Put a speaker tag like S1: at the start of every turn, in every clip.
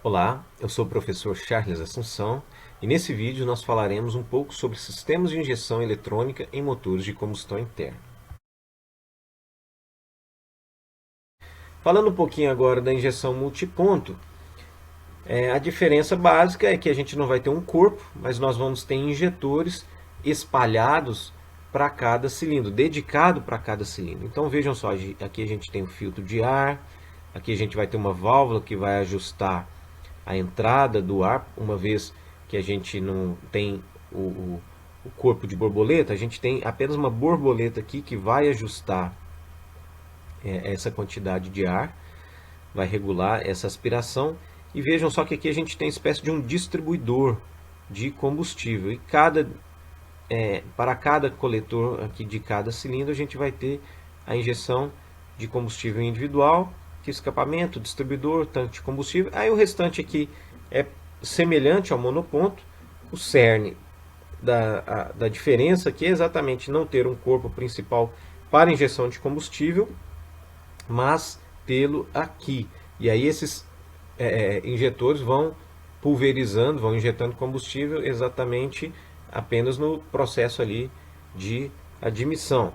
S1: Olá, eu sou o professor Charles Assunção e nesse vídeo nós falaremos um pouco sobre sistemas de injeção eletrônica em motores de combustão interna. Falando um pouquinho agora da injeção multiponto, a diferença básica é que a gente não vai ter um corpo, mas nós vamos ter injetores espalhados para cada cilindro, dedicado para cada cilindro. Então vejam só, aqui a gente tem o filtro de ar, aqui a gente vai ter uma válvula que vai ajustar a entrada do ar, uma vez que a gente não tem o corpo de borboleta, a gente tem apenas uma borboleta aqui que vai ajustar essa quantidade de ar, vai regular essa aspiração. E vejam só que aqui a gente tem uma espécie de um distribuidor de combustível. E para cada coletor aqui de cada cilindro, a gente vai ter a injeção de combustível individual, que escapamento, distribuidor, tanque de combustível. Aí o restante aqui é semelhante ao monoponto. O cerne da diferença aqui é exatamente não ter um corpo principal para injeção de combustível, mas tê-lo aqui. E aí esses injetores vão pulverizando, vão injetando combustível exatamente apenas no processo ali de admissão.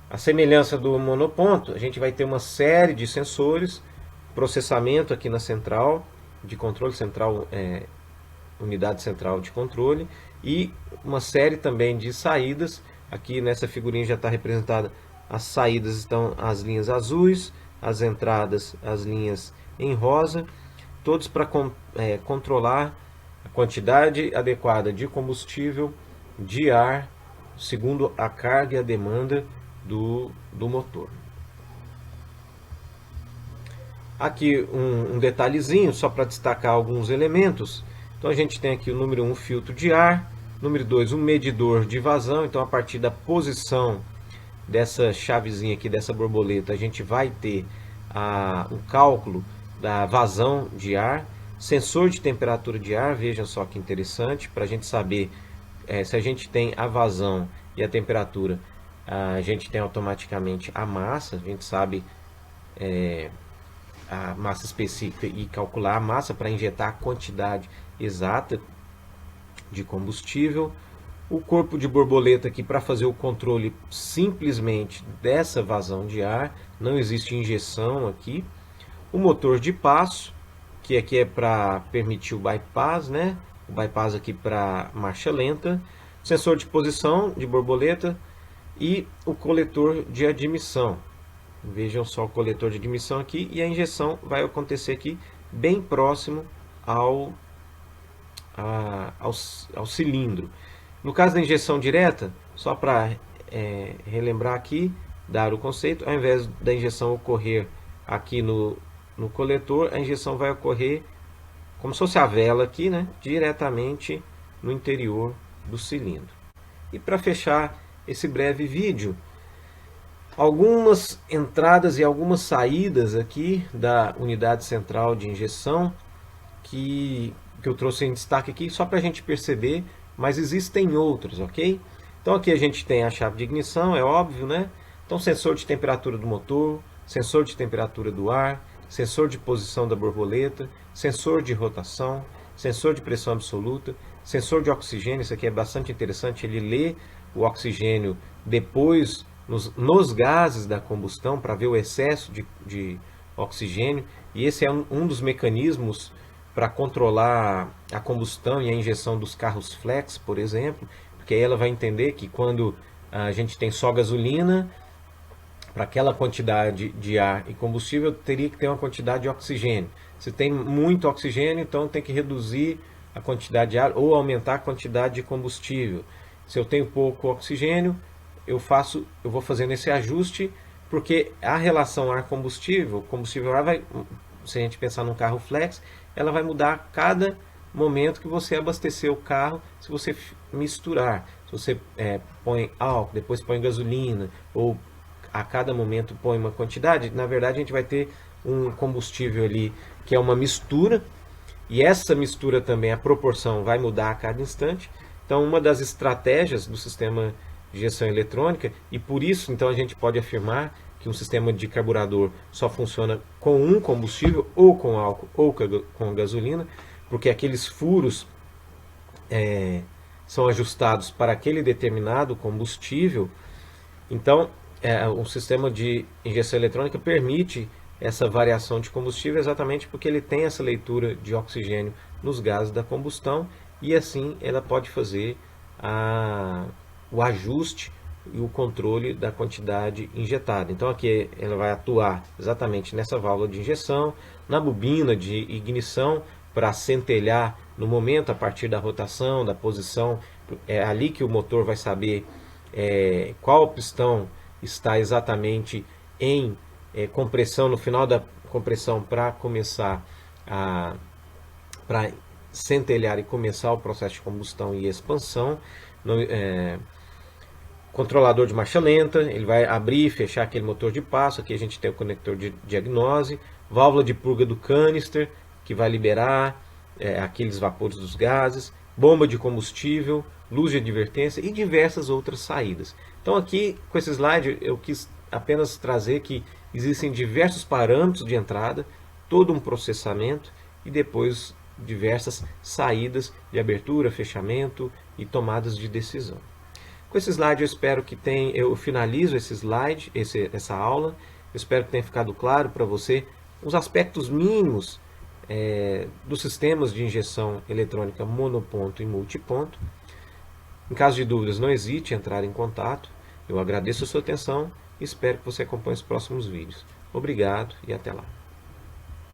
S1: A semelhança do monoponto, a gente vai ter uma série de sensores, processamento aqui na central de controle, unidade central de controle, e uma série também de saídas. Aqui nessa figurinha já está representada as saídas, estão as linhas azuis, as entradas, as linhas em rosa, todos para controlar a quantidade adequada de combustível, de ar, segundo a carga e a demanda do motor. Aqui um detalhezinho, só para destacar alguns elementos. Então a gente tem aqui o número 1, filtro de ar, número 2, um medidor de vazão. Então a partir da posição dessa chavezinha aqui, dessa borboleta, a gente vai ter o cálculo da vazão de ar. Sensor de temperatura de ar, vejam só que interessante, para a gente saber se a gente tem a vazão e a temperatura, a gente tem automaticamente a massa, a gente sabe a massa específica e calcular a massa para injetar a quantidade exata de combustível. O corpo de borboleta aqui para fazer o controle simplesmente dessa vazão de ar, não existe injeção aqui. O motor de passo, que aqui é para permitir o bypass, né? O bypass aqui para marcha lenta. Sensor de posição de borboleta e o coletor de admissão. Vejam só o coletor de admissão aqui, e a injeção vai acontecer aqui bem próximo ao cilindro. No caso da injeção direta, só para relembrar aqui, dar o conceito, ao invés da injeção ocorrer aqui no coletor, a injeção vai ocorrer como se fosse a vela aqui, né, diretamente no interior do cilindro. E para fechar esse breve vídeo, algumas entradas e algumas saídas aqui da unidade central de injeção que eu trouxe em destaque aqui só para a gente perceber, mas existem outras, ok? Então aqui a gente tem a chave de ignição, é óbvio, né? Então sensor de temperatura do motor, sensor de temperatura do ar, sensor de posição da borboleta, sensor de rotação, sensor de pressão absoluta, sensor de oxigênio. Isso aqui é bastante interessante, ele lê o oxigênio depois nos gases da combustão para ver o excesso de oxigênio, e esse é um dos mecanismos para controlar a combustão e a injeção dos carros flex, por exemplo, porque aí ela vai entender que quando a gente tem só gasolina, para aquela quantidade de ar e combustível teria que ter uma quantidade de oxigênio. Se tem muito oxigênio, então tem que reduzir a quantidade de ar ou aumentar a quantidade de combustível. Se eu tenho pouco oxigênio, eu vou fazendo esse ajuste, porque a relação ar-combustível, combustível-ar, se a gente pensar num carro flex, ela vai mudar a cada momento que você abastecer o carro, se você misturar. Se você põe álcool, depois põe gasolina, ou a cada momento põe uma quantidade, na verdade a gente vai ter um combustível ali que é uma mistura, e essa mistura também, a proporção vai mudar a cada instante. Então uma das estratégias do sistema de injeção eletrônica, e por isso então a gente pode afirmar que um sistema de carburador só funciona com um combustível, ou com álcool ou com gasolina, porque aqueles furos são ajustados para aquele determinado combustível. Então, o sistema de injeção eletrônica permite essa variação de combustível exatamente porque ele tem essa leitura de oxigênio nos gases da combustão, e assim ela pode fazer o ajuste e o controle da quantidade injetada. Então aqui ela vai atuar exatamente nessa válvula de injeção, na bobina de ignição, para centelhar no momento a partir da rotação, da posição. É ali que o motor vai saber qual pistão está exatamente em compressão, no final da compressão, para começar para centelhar e começar o processo de combustão e expansão. Controlador de marcha lenta, ele vai abrir e fechar aquele motor de passo. Aqui a gente tem o conector de diagnose, válvula de purga do canister, que vai liberar aqueles vapores dos gases, bomba de combustível, luz de advertência e diversas outras saídas. Então aqui, com esse slide, eu quis apenas trazer que existem diversos parâmetros de entrada, todo um processamento e depois diversas saídas de abertura, fechamento e tomadas de decisão. Com esse slide eu espero que eu finalizo esse slide, essa aula. Eu espero que tenha ficado claro para você os aspectos mínimos dos sistemas de injeção eletrônica monoponto e multiponto. Em caso de dúvidas, não hesite em entrar em contato. Eu agradeço a sua atenção e espero que você acompanhe os próximos vídeos. Obrigado e até lá.